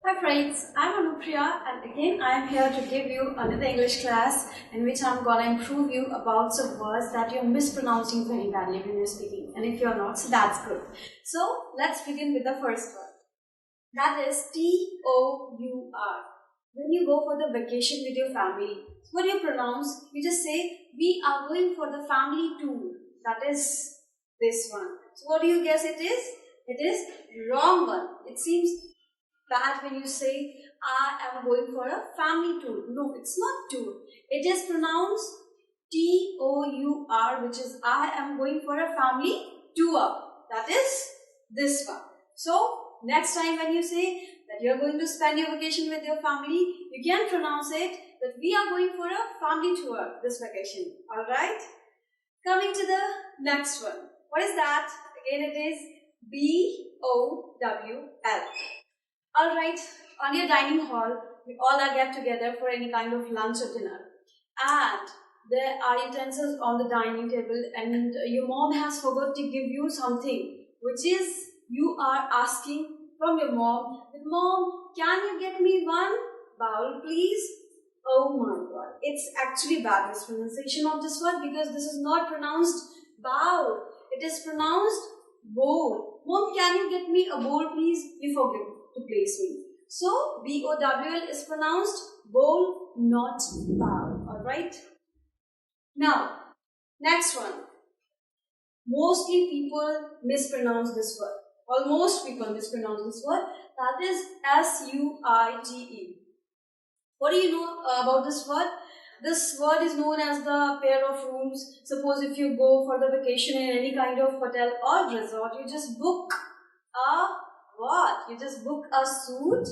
Hi friends, I'm Anupriya and again I am here to give you another English class in which I'm gonna improve you about some words that you're mispronouncing very badly when you're speaking, and if you're not, so that's good. So let's begin with the first word. That is T-O-U-R. When you go for the vacation with your family, what do you pronounce? You just say, we are going for the family tour. That is this one. So what do you guess it is? It is wrong one. It seems bad when you say, I am going for a family tour. No, it's not tour. It is pronounced T-O-U-R, which is I am going for a family tour. That is this one. So, next time when you say that you are going to spend your vacation with your family, you can pronounce it that we are going for a family tour this vacation. Alright? Coming to the next one. What is that? Again it is B-O-W-L. Alright, on your dining hall, we all are get together for any kind of lunch or dinner. And there are utensils on the dining table and your mom has forgot to give you something, which is you are asking from your mom, Mom, can you get me one bowl please? Oh my god, it's actually bad mispronunciation of this word because this is not pronounced bowl, it is pronounced bowl. Mom, can you get me a bowl please? You forget to place me. So, B-O-W-L is pronounced bowl, not bowl. Alright? Now, next one. Mostly people mispronounce this word. Almost people mispronounce this word. That is S-U-I-T-E. What do you know about this word? This word is known as the pair of rooms. Suppose if you go for the vacation in any kind of hotel or resort, you just book a what? You just book a suit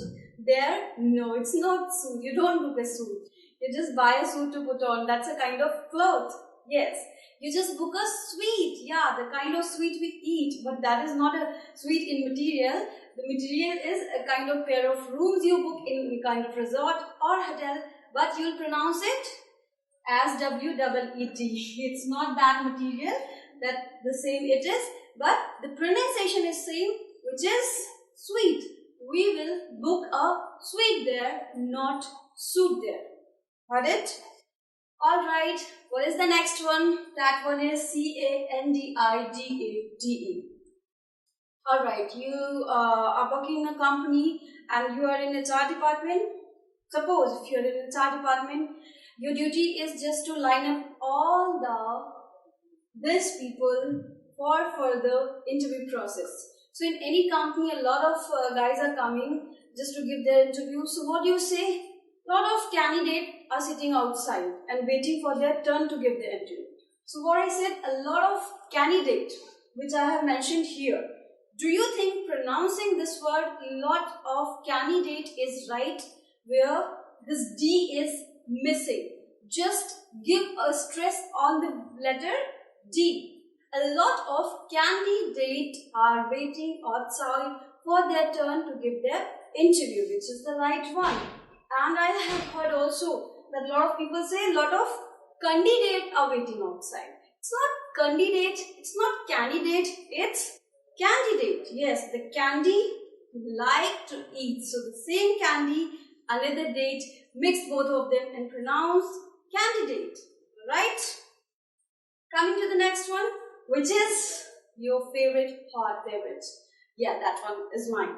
there? No, it's not suit. You don't book a suit. You just buy a suit to put on. That's a kind of cloth. Yes. You just book a suite. Yeah, the kind of suite we eat. But that is not a suite in material. The material is a kind of pair of rooms you book in a kind of resort or hotel. But you'll pronounce it as W-E-E-T. It's not that material. That the same it is. But the pronunciation is same, which is suite. We will book a suite there, not suit there. Got it? Alright, what is the next one? That one is C-A-N-D-I-D-A-D-E. Alright, you are working in a company and you are in HR department. Suppose if you are in HR department, your duty is just to line up all these people for further interview process. So in any company, a lot of guys are coming just to give their interview. So what do you say? A lot of candidates are sitting outside and waiting for their turn to give their interview. So what I said, a lot of candidates, which I have mentioned here. Do you think pronouncing this word, lot of candidate, is right where this D is missing? Just give a stress on the letter D. A lot of candidates are waiting outside for their turn to give their interview, which is the right one. And I have heard also that a lot of people say a lot of candidates are waiting outside. It's not candidate, it's not candidate, it's candidate. Yes, the candy like to eat. So the same candy, another date, mix both of them and pronounce candidate. Right? Coming to the next one, which is your favorite hot beverage. Yeah, that one is mine.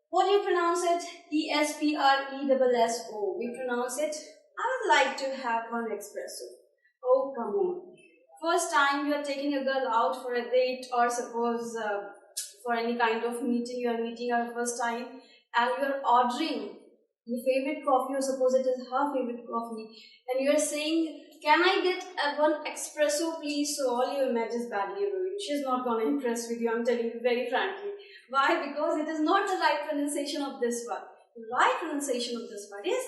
What do you pronounce it? E-S-P-R-E-S-S-O. We pronounce it. I would like to have one espresso. Oh, come on. First time you are taking a girl out for a date, or suppose for any kind of meeting, you are meeting her first time and you are ordering your favorite coffee, or suppose it is her favorite coffee, and you are saying, can I get one espresso please? So all your image is badly ruined. She's not going to impress with you, I'm telling you very frankly. Why? Because it is not the right pronunciation of this word. The right pronunciation of this word is,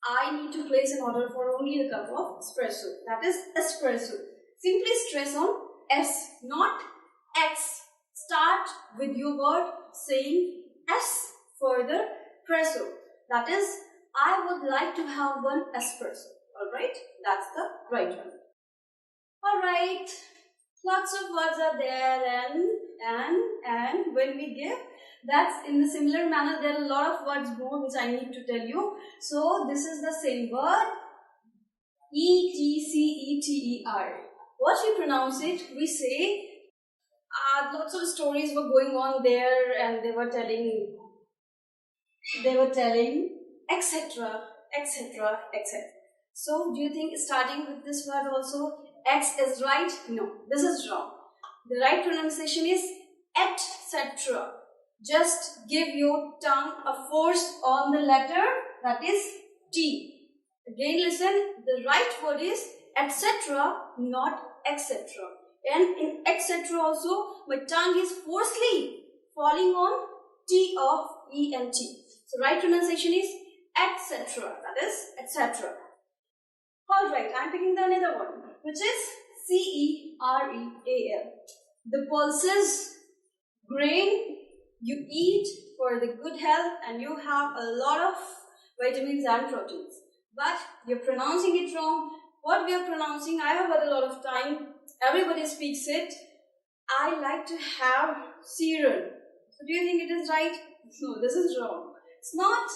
I need to place an order for only a cup of espresso. That is espresso. Simply stress on S, not X. Start with your word saying S for the presso. That is, I would like to have one espresso. Alright, that's the right one. Alright, Lots of words are there, and when we give, that's in the similar manner. There are a lot of words more which I need to tell you. So this is the same word, E-T-C-E-T-E-R. What we pronounce it, we say, lots of stories were going on there, and they were telling, etc., etc., etc. So, do you think starting with this word also, X is right? No, this is wrong. The right pronunciation is etc. Just give your tongue a force on the letter, that is T. Again listen, the right word is etc., not etc. And in etc. also, my tongue is forcefully falling on T of ENT. So right pronunciation is etc. That is etc. Alright, I am picking the another one, which is cereal. The pulses, grain you eat for the good health, and you have a lot of vitamins and proteins. But you're pronouncing it wrong. What we are pronouncing, I have had a lot of time. Everybody speaks it. I like to have cereal. So do you think it is right? No, this is wrong. It's not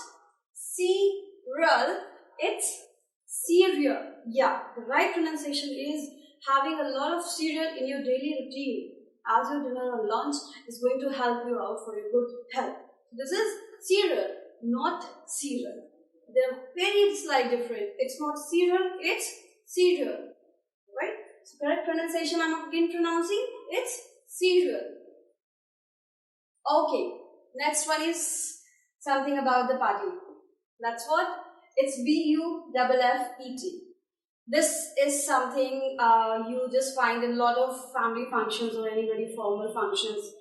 cereal, it's cereal. Yeah, the right pronunciation is having a lot of cereal in your daily routine as your dinner or lunch is going to help you out for your good health. This is cereal, not cereal. They're very slight different. It's not cereal, it's cereal. Right? So correct pronunciation I'm again pronouncing, it's cereal. Okay, next one is something about the party. That's what? It's B-U-F-F-E-T. This is something you just find in a lot of family functions or any very formal functions.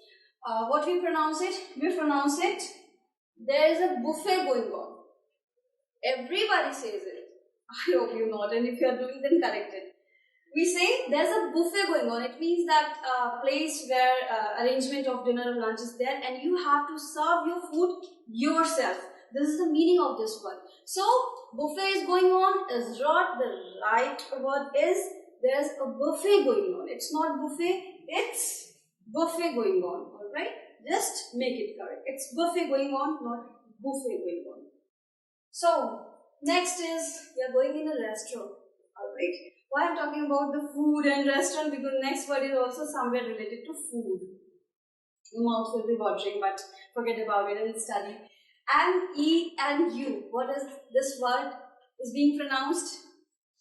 What we pronounce it? We pronounce it, there is a buffet going on. Everybody says it. I hope you not, and if you are doing, then correct it. We say there's a buffet going on. It means that place where arrangement of dinner or lunch is there, and you have to serve your food yourself. This is the meaning of this word. So, buffet is going on is not the right word is there's a buffet going on. It's not buffet, it's buffet going on. Alright? Just make it correct. It's buffet going on, not buffet going on. So, next is we are going in a restaurant. Alright? Why I'm talking about the food and restaurant? Because next word is also somewhere related to food. Your mouth will be watering, but forget about it and study. And E and U. What is this word is being pronounced?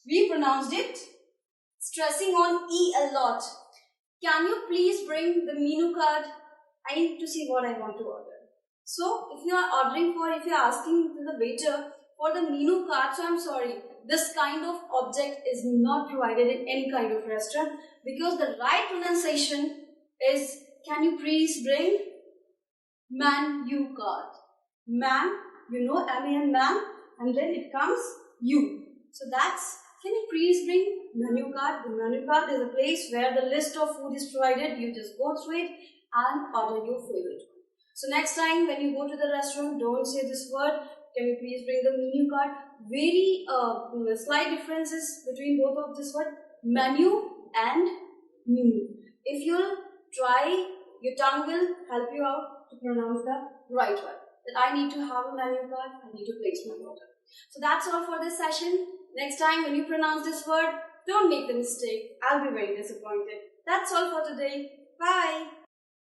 We pronounced it stressing on E a lot. Can you please bring the menu card? I need to see what I want to order. So, if you are ordering for, if you are asking to the waiter for the menu card, so I'm sorry, this kind of object is not provided in any kind of restaurant, because the right pronunciation is, can you please bring menu card? Man, you know, M-A-N, man, and then it comes U. So that's, can you please bring menu card? The menu card is a place where the list of food is provided. You just go through it and order your favorite one. So next time when you go to the restaurant, don't say this word. Can you please bring the menu card? Very slight differences between both of this word, menu and menu. If you'll try, your tongue will help you out to pronounce the right word. That I need to have a menu card, I need to place my order. So that's all for this session. Next time when you pronounce this word, don't make the mistake. I'll be very disappointed. That's all for today. Bye.